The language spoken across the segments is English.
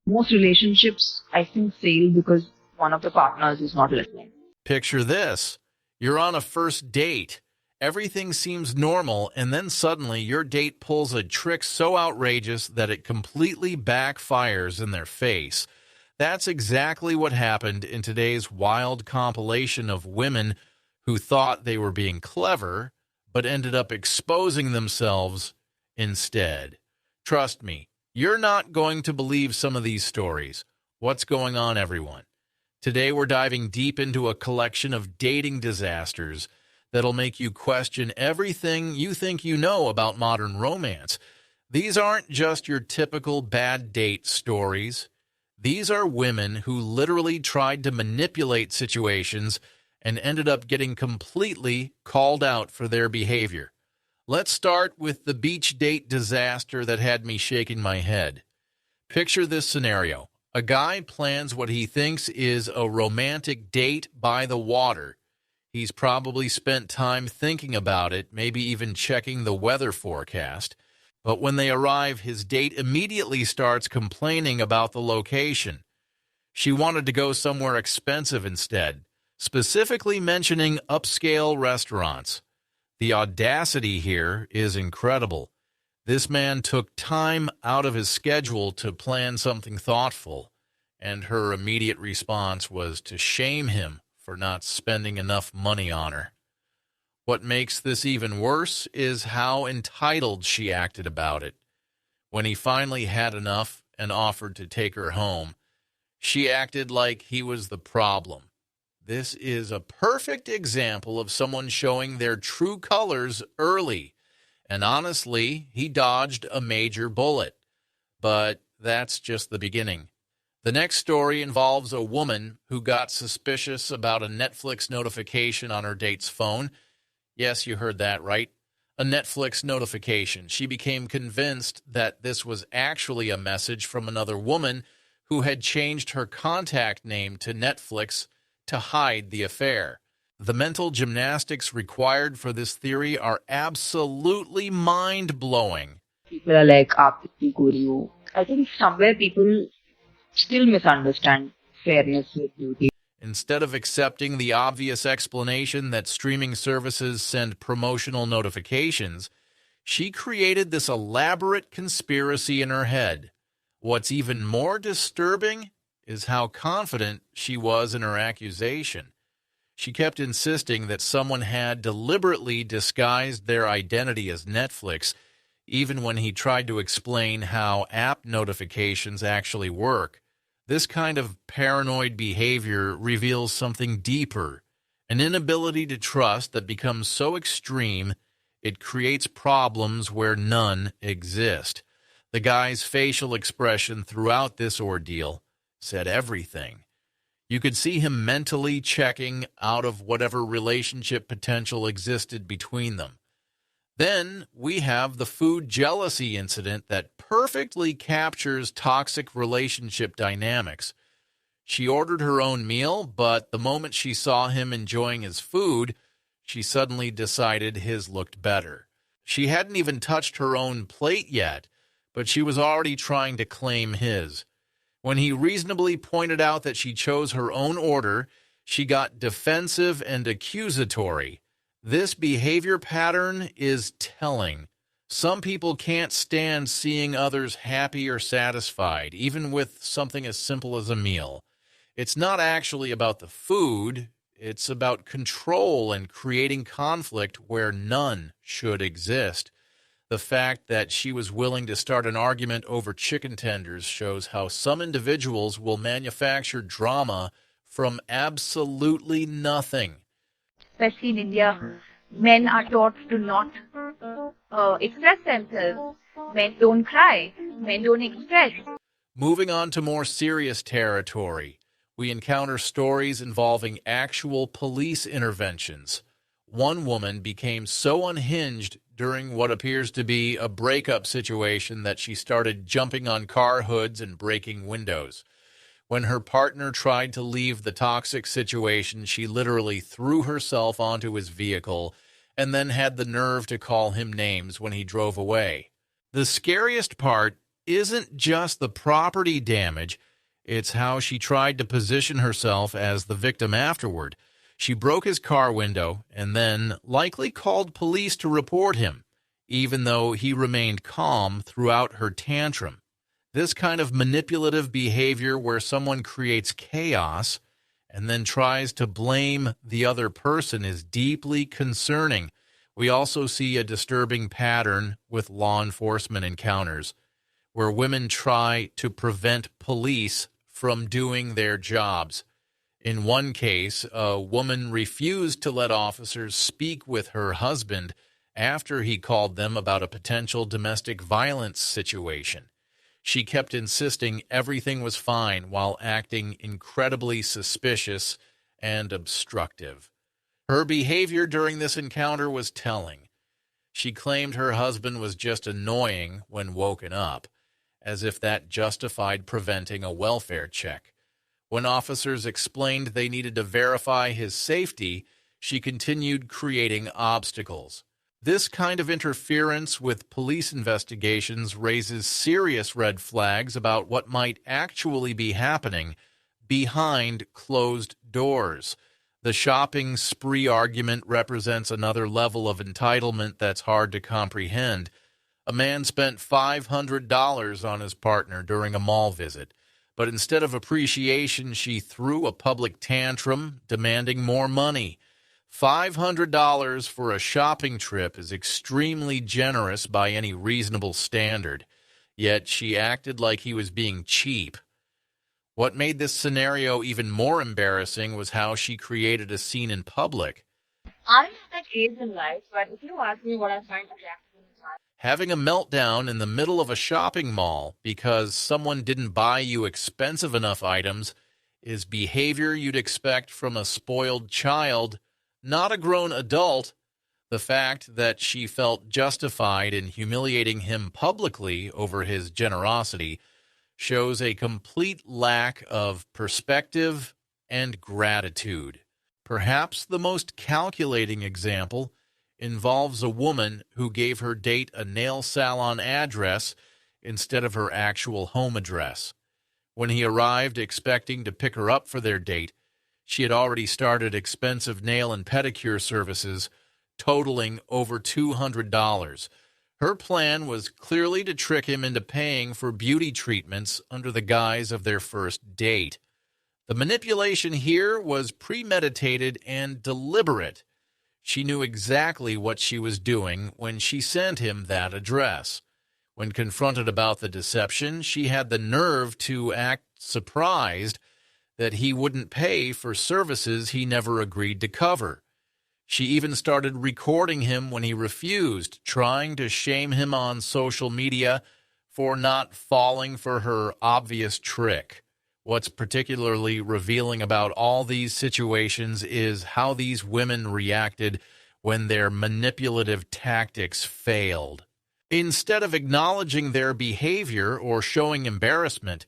Most relationships, I think, fail because one of the partners is not listening. Picture this. You're on a first date. Everything seems normal, and then suddenly your date pulls a trick so outrageous that it completely backfires in their face. That's exactly what happened in today's wild compilation of women who thought they were being clever, but ended up exposing themselves instead. Trust me, you're not going to believe some of these stories. What's going on, everyone? Today we're diving deep into a collection of dating disasters that'll make you question everything you think you know about modern romance. These aren't just your typical bad date stories. These are women who literally tried to manipulate situations and ended up getting completely called out for their behavior. Let's start with the beach date disaster that had me shaking my head. Picture this scenario. A guy plans what he thinks is a romantic date by the water. He's probably spent time thinking about it, maybe even checking the weather forecast. But when they arrive, his date immediately starts complaining about the location. She wanted to go somewhere expensive instead, specifically mentioning upscale restaurants. The audacity here is incredible. This man took time out of his schedule to plan something thoughtful, and her immediate response was to shame him for not spending enough money on her. What makes this even worse is how entitled she acted about it. When he finally had enough and offered to take her home, she acted like he was the problem. This is a perfect example of someone showing their true colors early. And honestly, he dodged a major bullet. But that's just the beginning. The next story involves a woman who got suspicious about a Netflix notification on her date's phone. Yes, you heard that right. A Netflix notification. She became convinced that this was actually a message from another woman who had changed her contact name to Netflix to hide the affair. The mental gymnastics required for this theory are absolutely mind-blowing. People are like, "Aap kitni gori ho." I think somewhere people still misunderstand fairness with beauty. Instead of accepting the obvious explanation that streaming services send promotional notifications, she created this elaborate conspiracy in her head. What's even more disturbing is how confident she was in her accusation. She kept insisting that someone had deliberately disguised their identity as Netflix, even when he tried to explain how app notifications actually work. This kind of paranoid behavior reveals something deeper, an inability to trust that becomes so extreme it creates problems where none exist. The guy's facial expression throughout this ordeal said everything. You could see him mentally checking out of whatever relationship potential existed between them. Then we have the food jealousy incident that perfectly captures toxic relationship dynamics. She ordered her own meal, but the moment she saw him enjoying his food, she suddenly decided his looked better. She hadn't even touched her own plate yet, but she was already trying to claim his. When he reasonably pointed out that she chose her own order, she got defensive and accusatory. This behavior pattern is telling. Some people can't stand seeing others happy or satisfied, even with something as simple as a meal. It's not actually about the food, it's about control and creating conflict where none should exist. The fact that she was willing to start an argument over chicken tenders shows how some individuals will manufacture drama from absolutely nothing. Especially in India, men are taught to not express themselves. Men don't cry. Men don't express. Moving on to more serious territory, we encounter stories involving actual police interventions. One woman became so unhinged during what appears to be a breakup situation that she started jumping on car hoods and breaking windows. When her partner tried to leave the toxic situation, she literally threw herself onto his vehicle and then had the nerve to call him names when he drove away. The scariest part isn't just the property damage, it's how she tried to position herself as the victim afterward. She broke his car window and then likely called police to report him, even though he remained calm throughout her tantrum. This kind of manipulative behavior where someone creates chaos and then tries to blame the other person is deeply concerning. We also see a disturbing pattern with law enforcement encounters, where women try to prevent police from doing their jobs. In one case, a woman refused to let officers speak with her husband after he called them about a potential domestic violence situation. She kept insisting everything was fine while acting incredibly suspicious and obstructive. Her behavior during this encounter was telling. She claimed her husband was just annoying when woken up, as if that justified preventing a welfare check. When officers explained they needed to verify his safety, she continued creating obstacles. This kind of interference with police investigations raises serious red flags about what might actually be happening behind closed doors. The shopping spree argument represents another level of entitlement that's hard to comprehend. A man spent $500 on his partner during a mall visit, but instead of appreciation, she threw a public tantrum demanding more money. $500 for a shopping trip is extremely generous by any reasonable standard, yet she acted like he was being cheap. What made this scenario even more embarrassing was how she created a scene in public. I'm at that age in life, but if you ask me what I find attractive in a child, Having a meltdown in the middle of a shopping mall because someone didn't buy you expensive enough items is behavior you'd expect from a spoiled child, not a grown adult. The fact that she felt justified in humiliating him publicly over his generosity shows a complete lack of perspective and gratitude. Perhaps the most calculating example involves a woman who gave her date a nail salon address instead of her actual home address. When he arrived expecting to pick her up for their date, she had already started expensive nail and pedicure services totaling over $200. Her plan was clearly to trick him into paying for beauty treatments under the guise of their first date. The manipulation here was premeditated and deliberate. She knew exactly what she was doing when she sent him that address. When confronted about the deception, she had the nerve to act surprised that he wouldn't pay for services he never agreed to cover. She even started recording him when he refused, trying to shame him on social media for not falling for her obvious trick. What's particularly revealing about all these situations is how these women reacted when their manipulative tactics failed. Instead of acknowledging their behavior or showing embarrassment,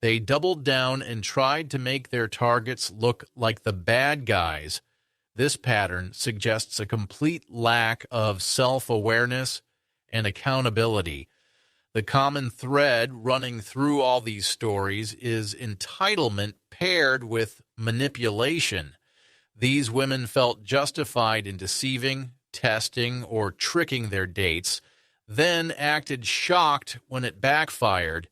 they doubled down and tried to make their targets look like the bad guys. This pattern suggests a complete lack of self-awareness and accountability. The common thread running through all these stories is entitlement paired with manipulation. These women felt justified in deceiving, testing, or tricking their dates, then acted shocked when it backfired.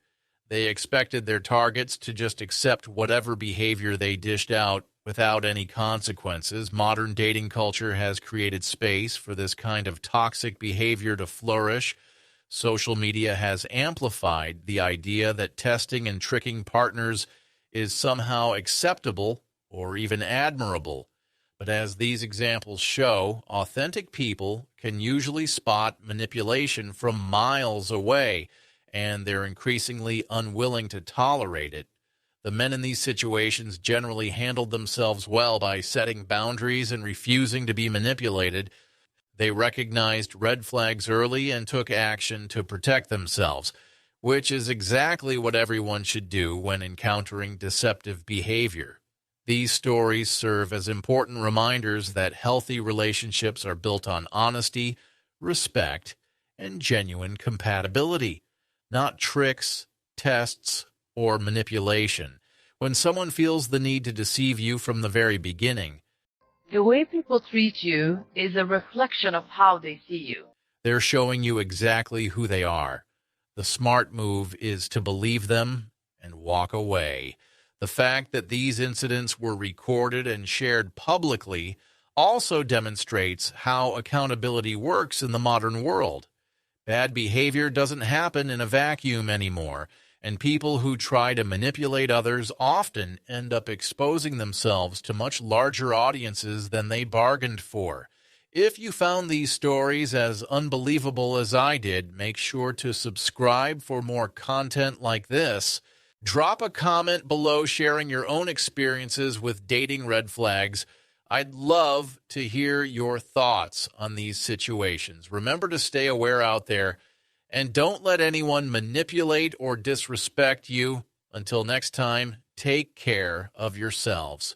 They expected their targets to just accept whatever behavior they dished out without any consequences. Modern dating culture has created space for this kind of toxic behavior to flourish. Social media has amplified the idea that testing and tricking partners is somehow acceptable or even admirable. But as these examples show, authentic people can usually spot manipulation from miles away, and they're increasingly unwilling to tolerate it. The men in these situations generally handled themselves well by setting boundaries and refusing to be manipulated. They recognized red flags early and took action to protect themselves, which is exactly what everyone should do when encountering deceptive behavior. These stories serve as important reminders that healthy relationships are built on honesty, respect, and genuine compatibility. not tricks, tests, or manipulation. When someone feels the need to deceive you from the very beginning, The way people treat you is a reflection of how they see you. they're showing you exactly who they are. The smart move is to believe them and walk away. The fact that these incidents were recorded and shared publicly also demonstrates how accountability works in the modern world. Bad behavior doesn't happen in a vacuum anymore, and people who try to manipulate others often end up exposing themselves to much larger audiences than they bargained for. If you found these stories as unbelievable as I did, make sure to subscribe for more content like this. Drop a comment below sharing your own experiences with dating red flags. I'd love to hear your thoughts on these situations. Remember to stay aware out there and don't let anyone manipulate or disrespect you. Until next time, take care of yourselves.